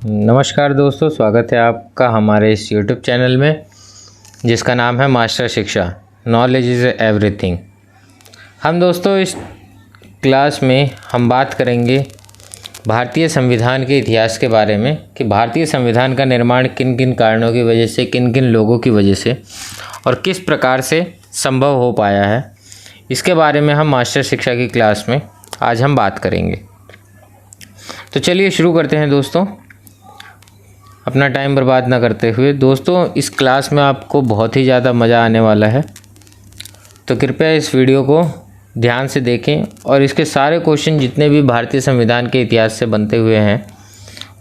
नमस्कार दोस्तों, स्वागत है आपका हमारे इस YouTube चैनल में जिसका नाम है मास्टर शिक्षा। Knowledge is everything. हम दोस्तों इस क्लास में हम बात करेंगे भारतीय संविधान के इतिहास के बारे में कि भारतीय संविधान का निर्माण किन किन कारणों की वजह से, किन किन लोगों की वजह से और किस प्रकार से संभव हो पाया है। इसके बारे में हम मास्टर शिक्षा की क्लास में आज हम बात करेंगे। तो चलिए शुरू करते हैं दोस्तों, अपना टाइम बर्बाद ना करते हुए। दोस्तों इस क्लास में आपको बहुत ही ज़्यादा मज़ा आने वाला है, तो कृपया इस वीडियो को ध्यान से देखें और इसके सारे क्वेश्चन जितने भी भारतीय संविधान के इतिहास से बनते हुए हैं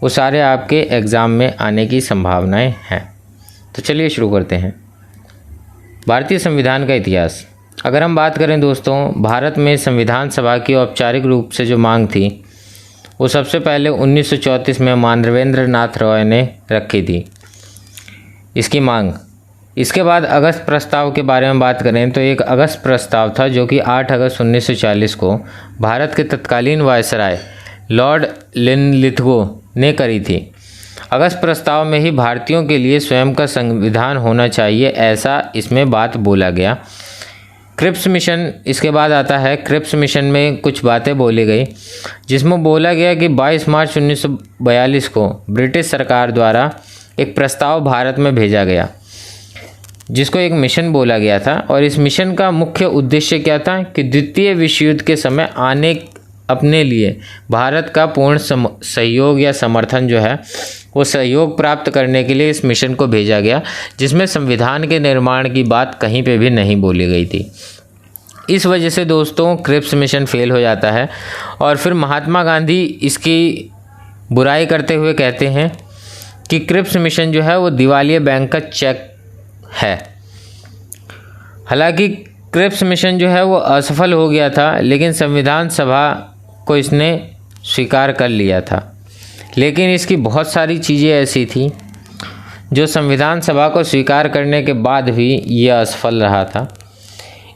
वो सारे आपके एग्ज़ाम में आने की संभावनाएं हैं। तो चलिए शुरू करते हैं। भारतीय संविधान का इतिहास। अगर हम बात करें दोस्तों, भारत में संविधान सभा की औपचारिक रूप से जो मांग थी वो सबसे पहले 1934 में मानवेंद्र नाथ रॉय ने रखी थी इसकी मांग। इसके बाद अगस्त प्रस्ताव के बारे में बात करें तो एक अगस्त प्रस्ताव था जो कि 8 अगस्त 1940 को भारत के तत्कालीन वायसराय लॉर्ड लिनलिथगो ने करी थी। अगस्त प्रस्ताव में ही भारतीयों के लिए स्वयं का संविधान होना चाहिए, ऐसा इसमें बात बोला गया। क्रिप्स मिशन इसके बाद आता है। क्रिप्स मिशन में कुछ बातें बोली गई जिसमें बोला गया कि 22 मार्च 1942 को ब्रिटिश सरकार द्वारा एक प्रस्ताव भारत में भेजा गया जिसको एक मिशन बोला गया था। और इस मिशन का मुख्य उद्देश्य क्या था कि द्वितीय विश्व युद्ध के समय अपने लिए भारत का पूर्ण सहयोग या समर्थन जो है वो सहयोग प्राप्त करने के लिए इस मिशन को भेजा गया, जिसमें संविधान के निर्माण की बात कहीं पे भी नहीं बोली गई थी। इस वजह से दोस्तों क्रिप्स मिशन फेल हो जाता है और फिर महात्मा गांधी इसकी बुराई करते हुए कहते हैं कि क्रिप्स मिशन जो है वो दिवालिया बैंक का चेक है। हालांकि क्रिप्स मिशन जो है वो असफल हो गया था, लेकिन संविधान सभा को इसने स्वीकार कर लिया था। लेकिन इसकी बहुत सारी चीज़ें ऐसी थी जो संविधान सभा को स्वीकार करने के बाद भी ये असफल रहा था।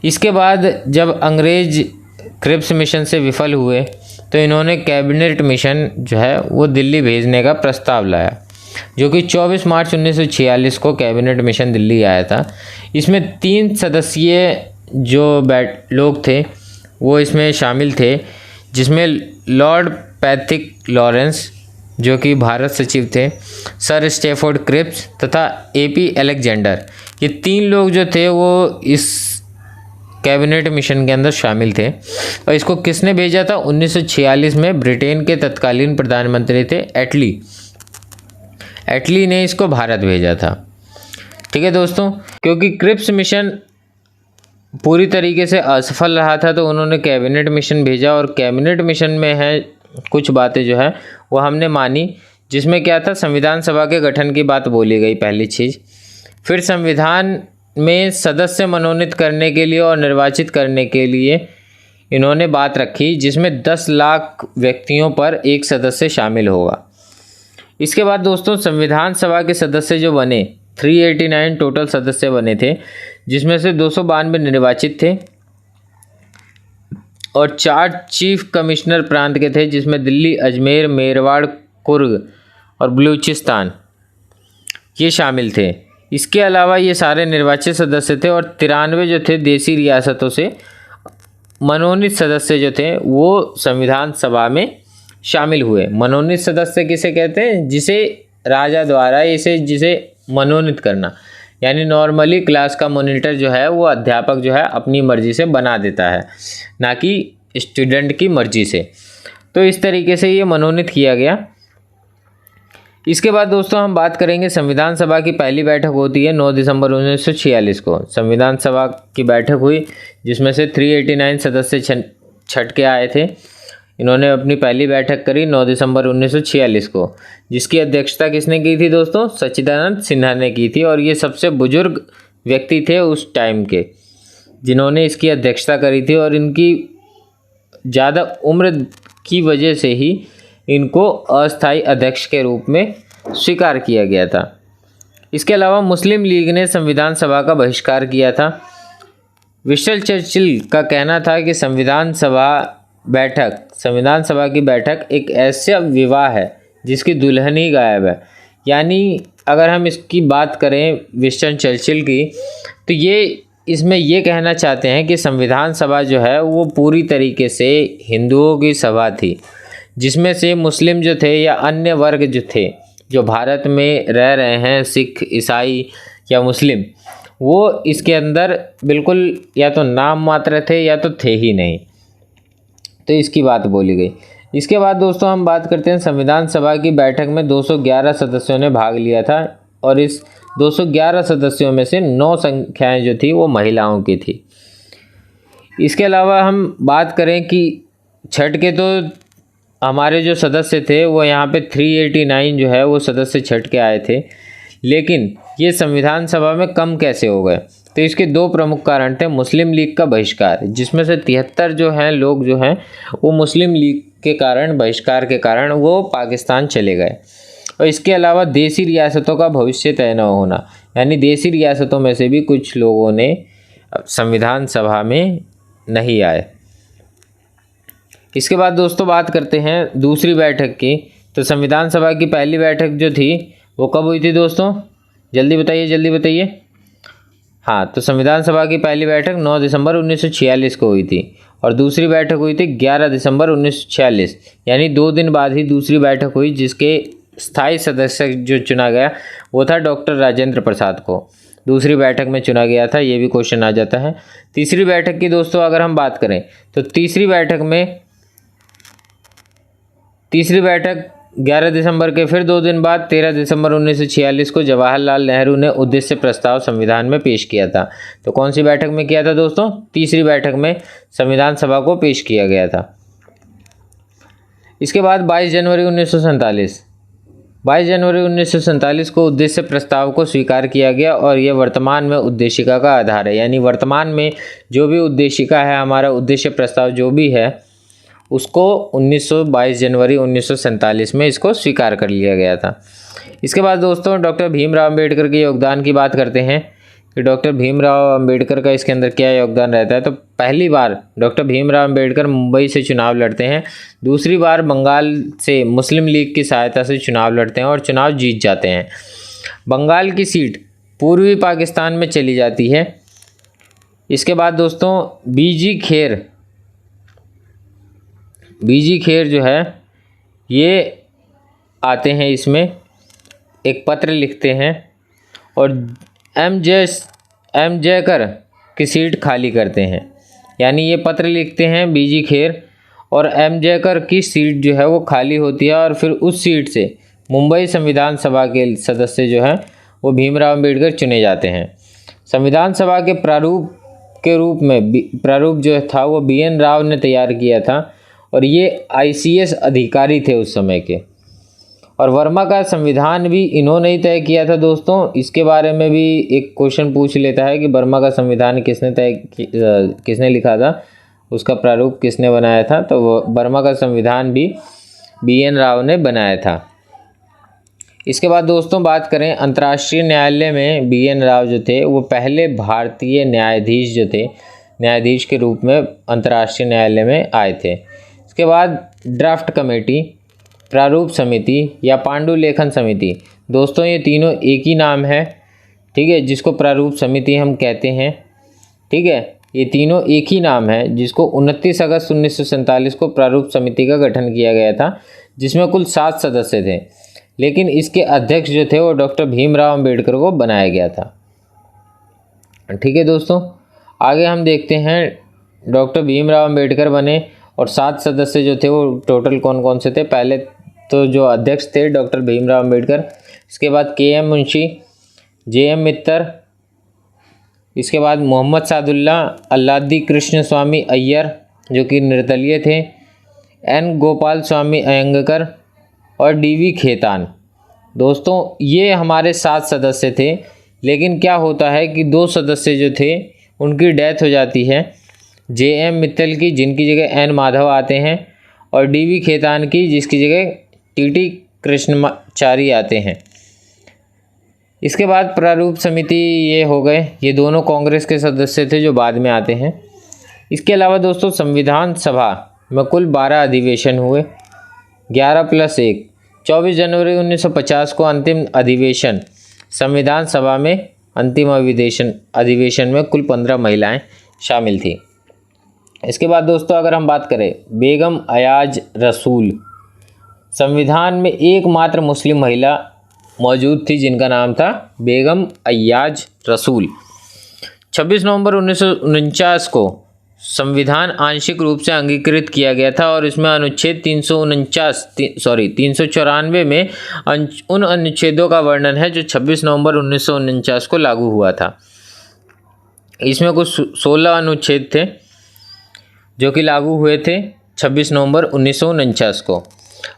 इसके बाद जब अंग्रेज क्रिप्स मिशन से विफल हुए तो इन्होंने कैबिनेट मिशन जो है वो दिल्ली भेजने का प्रस्ताव लाया, जो कि 24 मार्च 1946 को कैबिनेट मिशन दिल्ली आया था। इसमें 3 सदस्यीय जो लोग थे वो इसमें शामिल थे, जिसमें लॉर्ड पैथिक लॉरेंस जो कि भारत सचिव थे, सर स्टैफोर्ड क्रिप्स तथा एपी अलेक्जेंडर, ये 3 लोग जो थे वो इस कैबिनेट मिशन के अंदर शामिल थे। और इसको किसने भेजा था? 1946 में ब्रिटेन के तत्कालीन प्रधानमंत्री थे एटली ने इसको भारत भेजा था। ठीक है दोस्तों, क्योंकि क्रिप्स मिशन पूरी तरीके से असफल रहा था तो उन्होंने कैबिनेट मिशन भेजा और कैबिनेट मिशन में है कुछ बातें जो है वो हमने मानी, जिसमें क्या था, संविधान सभा के गठन की बात बोली गई पहली चीज़। फिर संविधान में सदस्य मनोनीत करने के लिए और निर्वाचित करने के लिए इन्होंने बात रखी जिसमें 10 लाख व्यक्तियों पर एक सदस्य शामिल होगा। इसके बाद दोस्तों संविधान सभा के सदस्य जो बने 389 टोटल सदस्य बने थे, जिसमें से 292 निर्वाचित थे और 4 चीफ कमिश्नर प्रांत के थे, जिसमें दिल्ली, अजमेर, मेरवाड़, कुर्ग और बलूचिस्तान ये शामिल थे। इसके अलावा ये सारे निर्वाचित सदस्य थे और 93 जो थे देसी रियासतों से मनोनीत सदस्य जो थे वो संविधान सभा में शामिल हुए। मनोनीत सदस्य किसे कहते हैं? जिसे राजा द्वारा जिसे मनोनीत करना, यानी नॉर्मली क्लास का मॉनिटर जो है वो अध्यापक जो है अपनी मर्जी से बना देता है, ना कि स्टूडेंट की मर्जी से। तो इस तरीके से ये मनोनीत किया गया। इसके बाद दोस्तों हम बात करेंगे संविधान सभा की पहली बैठक होती है 9 दिसंबर 1946 को। संविधान सभा की बैठक हुई जिसमें से 389 सदस्य छट के आए थे। इन्होंने अपनी पहली बैठक करी 9 दिसंबर 1946 को, जिसकी अध्यक्षता किसने की थी दोस्तों? सच्चिदानंद सिन्हा ने की थी। और ये सबसे बुजुर्ग व्यक्ति थे उस टाइम के जिन्होंने इसकी अध्यक्षता करी थी, और इनकी ज़्यादा उम्र की वजह से ही इनको अस्थायी अध्यक्ष के रूप में स्वीकार किया गया था। इसके अलावा मुस्लिम लीग ने संविधान सभा का बहिष्कार किया था। विंस्टन चर्चिल का कहना था कि संविधान सभा की बैठक एक ऐसा विवाह है जिसकी दुल्हन ही गायब है। यानी अगर हम इसकी बात करें विंस्टन चर्चिल की, तो ये इसमें ये कहना चाहते हैं कि संविधान सभा जो है वो पूरी तरीके से हिंदुओं की सभा थी, जिसमें से मुस्लिम जो थे या अन्य वर्ग जो थे जो भारत में रह रहे हैं, सिख, ईसाई या मुस्लिम, वो इसके अंदर बिल्कुल या तो नाम मात्र थे या तो थे ही नहीं। तो इसकी बात बोली गई। इसके बाद दोस्तों हम बात करते हैं संविधान सभा की बैठक में 211 सदस्यों ने भाग लिया था और इस 211 सदस्यों में से 9 संख्याएं जो थी वो महिलाओं की थी। इसके अलावा हम बात करें कि छठ के तो हमारे जो सदस्य थे वो यहाँ पे 389 जो है वो सदस्य छठ के आए थे, लेकिन ये संविधान सभा में कम कैसे हो गए? तो इसके 2 प्रमुख कारण थे। मुस्लिम लीग का बहिष्कार, जिसमें से 73 जो हैं लोग जो हैं वो मुस्लिम लीग के कारण, बहिष्कार के कारण वो पाकिस्तान चले गए। और इसके अलावा देसी रियासतों का भविष्य तय न होना, यानी देसी रियासतों में से भी कुछ लोगों ने संविधान सभा में नहीं आए। इसके बाद दोस्तों बात करते हैं दूसरी बैठक की। तो संविधान सभा की पहली बैठक जो थी वो कब हुई थी दोस्तों? जल्दी बताइए, जल्दी बताइए। हाँ, तो संविधान सभा की पहली बैठक 9 दिसंबर 1946 को हुई थी और दूसरी बैठक हुई थी 11 दिसंबर 1946, यानी 2 दिन बाद ही दूसरी बैठक हुई, जिसके स्थायी सदस्य जो चुना गया वो था डॉक्टर राजेंद्र प्रसाद को। दूसरी बैठक में चुना गया था, ये भी क्वेश्चन आ जाता है। तीसरी बैठक की दोस्तों अगर हम बात करें तो तीसरी बैठक 11 दिसंबर के फिर 2 दिन बाद 13 दिसंबर 1946 को जवाहरलाल नेहरू ने उद्देश्य प्रस्ताव संविधान में पेश किया था। तो कौन सी बैठक में किया था दोस्तों? तीसरी बैठक में संविधान सभा को पेश किया गया था। इसके बाद 22 जनवरी 1947 को उद्देश्य प्रस्ताव को स्वीकार किया गया और यह वर्तमान में उद्देशिका का आधार है। यानी वर्तमान में जो भी उद्देशिका है, हमारा उद्देश्य प्रस्ताव जो भी है, उसको 22 जनवरी 1947 में इसको स्वीकार कर लिया गया था। इसके बाद दोस्तों डॉक्टर भीमराव अंबेडकर के योगदान की बात करते हैं कि डॉक्टर भीमराव अंबेडकर का इसके अंदर क्या योगदान रहता है। तो पहली बार डॉक्टर भीमराव अंबेडकर मुंबई से चुनाव लड़ते हैं, दूसरी बार बंगाल से मुस्लिम लीग की सहायता से चुनाव लड़ते हैं और चुनाव जीत जाते हैं। बंगाल की सीट पूर्वी पाकिस्तान में चली जाती है। इसके बाद दोस्तों बीजी खेर जो है ये आते हैं, इसमें एक पत्र लिखते हैं और एम जयकर की सीट खाली करते हैं। यानी ये पत्र लिखते हैं बीजी खेर और एम जयकर की सीट जो है वो खाली होती है और फिर उस सीट से मुंबई संविधान सभा के सदस्य जो हैं वो भीमराव अंबेडकर चुने जाते हैं। संविधान सभा के प्रारूप जो था वो BN राव ने तैयार किया था और ये ICS अधिकारी थे उस समय के। और वर्मा का संविधान भी इन्होंने ही तय किया था दोस्तों। इसके बारे में भी एक क्वेश्चन पूछ लेता है कि वर्मा का संविधान किसने लिखा था, उसका प्रारूप किसने बनाया था। तो वर्मा का संविधान भी BN राव ने बनाया था। इसके बाद दोस्तों बात करें अंतर्राष्ट्रीय न्यायालय में BN राव जो थे वो पहले भारतीय न्यायाधीश के रूप में अंतर्राष्ट्रीय न्यायालय में आए थे। इसके बाद ड्राफ्ट कमेटी, प्रारूप समिति या पांडुलेखन समिति, दोस्तों ये तीनों एक ही नाम है, ठीक है, जिसको प्रारूप समिति हम कहते हैं, ठीक है। ये तीनों एक ही नाम है, जिसको 29 अगस्त 1947 को प्रारूप समिति का गठन किया गया था, जिसमें कुल 7 सदस्य थे, लेकिन इसके अध्यक्ष जो थे वो डॉक्टर भीमराव अंबेडकर को बनाया गया था, ठीक है दोस्तों। आगे हम देखते हैं डॉक्टर भीमराव अंबेडकर बने और 7 सदस्य जो थे वो टोटल कौन कौन से थे। पहले तो जो अध्यक्ष थे डॉक्टर भीमराव अंबेडकर, इसके बाद KM मुंशी, JM मित्तर, इसके बाद मोहम्मद सादुल्ला, अल्लादी कृष्ण स्वामी अय्यर जो कि निर्दलीय थे, N गोपाल स्वामी अयंगकर और DV खेतान। दोस्तों ये हमारे 7 सदस्य थे, लेकिन क्या होता है कि 2 सदस्य जो थे उनकी डेथ हो जाती है, JM मित्तल की, जिनकी जगह N माधव आते हैं, और DV खेतान की, जिसकी जगह TT कृष्णमाचारी आते हैं। इसके बाद प्रारूप समिति ये हो गए, ये दोनों कांग्रेस के सदस्य थे जो बाद में आते हैं। इसके अलावा दोस्तों संविधान सभा में कुल 12 अधिवेशन हुए, 11 + 1 24 जनवरी 1950 को अंतिम अधिवेशन संविधान सभा में अंतिम अधिवेशन में कुल 15 महिलाएं शामिल थी। इसके बाद दोस्तों अगर हम बात करें बेगम अयाज रसूल, संविधान में एकमात्र मुस्लिम महिला मौजूद थी जिनका नाम था बेगम अयाज रसूल। 26 नवंबर 1949 को संविधान आंशिक रूप से अंगीकृत किया गया था और इसमें अनुच्छेद 394 में उन अनुच्छेदों का वर्णन है जो 26 नवंबर 1949 को लागू हुआ था। इसमें कुछ 16 अनुच्छेद थे जो कि लागू हुए थे 26 नवंबर 1949 को।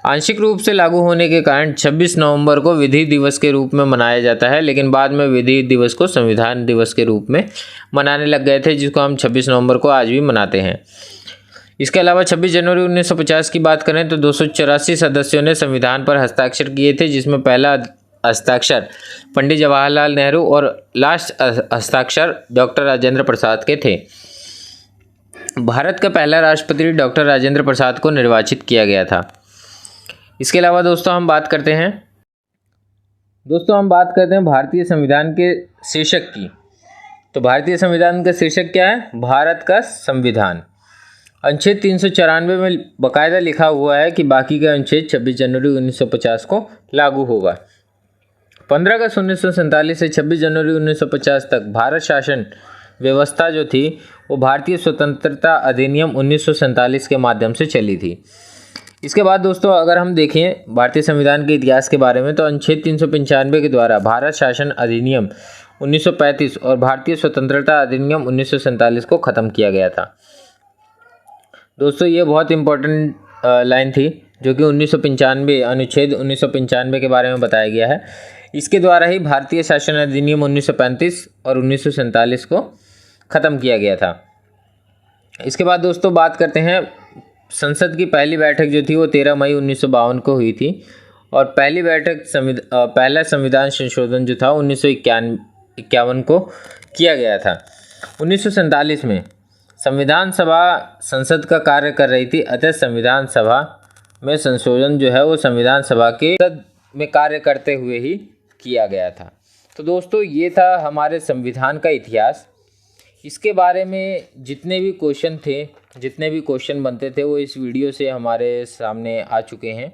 आंशिक रूप से लागू होने के कारण 26 नवंबर को विधि दिवस के रूप में मनाया जाता है, लेकिन बाद में विधि दिवस को संविधान दिवस के रूप में मनाने लग गए थे, जिसको हम 26 नवंबर को आज भी मनाते हैं। इसके अलावा 26 जनवरी 1950 की बात करें तो 284 सदस्यों ने संविधान पर हस्ताक्षर किए थे, जिसमें पहला हस्ताक्षर पंडित जवाहरलाल नेहरू और लास्ट हस्ताक्षर डॉक्टर राजेंद्र प्रसाद के थे। भारत का पहला राष्ट्रपति डॉक्टर राजेंद्र प्रसाद को निर्वाचित किया गया था। इसके अलावा दोस्तों हम बात करते हैं भारतीय संविधान के शीर्षक की। तो भारतीय संविधान का शीर्षक क्या है? भारत का संविधान। अनुच्छेद 394 में बाकायदा लिखा हुआ है कि बाकी का अनुच्छेद 26 जनवरी 1950 को लागू होगा। 15 अगस्त 1947 से 26 जनवरी 1950 तक भारत शासन व्यवस्था जो थी वो भारतीय स्वतंत्रता अधिनियम 1947 के माध्यम से चली थी। इसके बाद दोस्तों अगर हम देखें भारतीय संविधान के इतिहास के बारे में तो अनुच्छेद 395 के द्वारा भारत शासन अधिनियम 1935 और भारतीय स्वतंत्रता अधिनियम 1947 को ख़त्म किया गया था। दोस्तों ये बहुत इंपॉर्टेंट लाइन थी जो कि 1995 अनुच्छेद 1995 के बारे में बताया गया है। इसके द्वारा ही भारतीय शासन अधिनियम 1935 और 1947 को ख़त्म किया गया था। इसके बाद दोस्तों बात करते हैं संसद की पहली बैठक जो थी वो 13 मई 1952 को हुई थी और पहला संविधान संशोधन जो था 1951 को किया गया था। 1947 में संविधान सभा संसद का कार्य कर रही थी, अतः संविधान सभा में संशोधन जो है वो संविधान सभा के में कार्य करते हुए ही किया गया था। तो दोस्तों ये था हमारे संविधान का इतिहास। इसके बारे में जितने भी क्वेश्चन बनते थे वो इस वीडियो से हमारे सामने आ चुके हैं।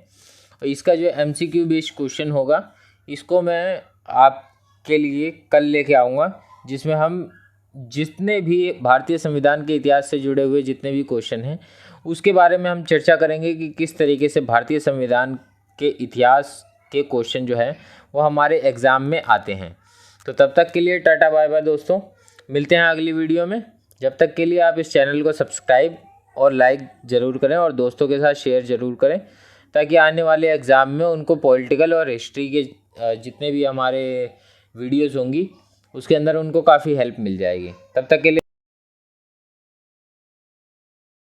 और इसका जो MCQ बेस्ड क्वेश्चन होगा इसको मैं आपके लिए कल लेके आऊँगा, जिसमें हम जितने भी भारतीय संविधान के इतिहास से जुड़े हुए जितने भी क्वेश्चन हैं उसके बारे में हम चर्चा करेंगे कि किस तरीके से भारतीय संविधान के इतिहास के क्वेश्चन जो है वो हमारे एग्ज़ाम में आते हैं। तो तब तक के लिए टाटा बाय बाय दोस्तों, मिलते हैं अगली वीडियो में। जब तक के लिए आप इस चैनल को सब्सक्राइब और लाइक ज़रूर करें और दोस्तों के साथ शेयर ज़रूर करें, ताकि आने वाले एग्ज़ाम में उनको पॉलिटिकल और हिस्ट्री के जितने भी हमारे वीडियोज़ होंगी उसके अंदर उनको काफ़ी हेल्प मिल जाएगी। तब तक के लिए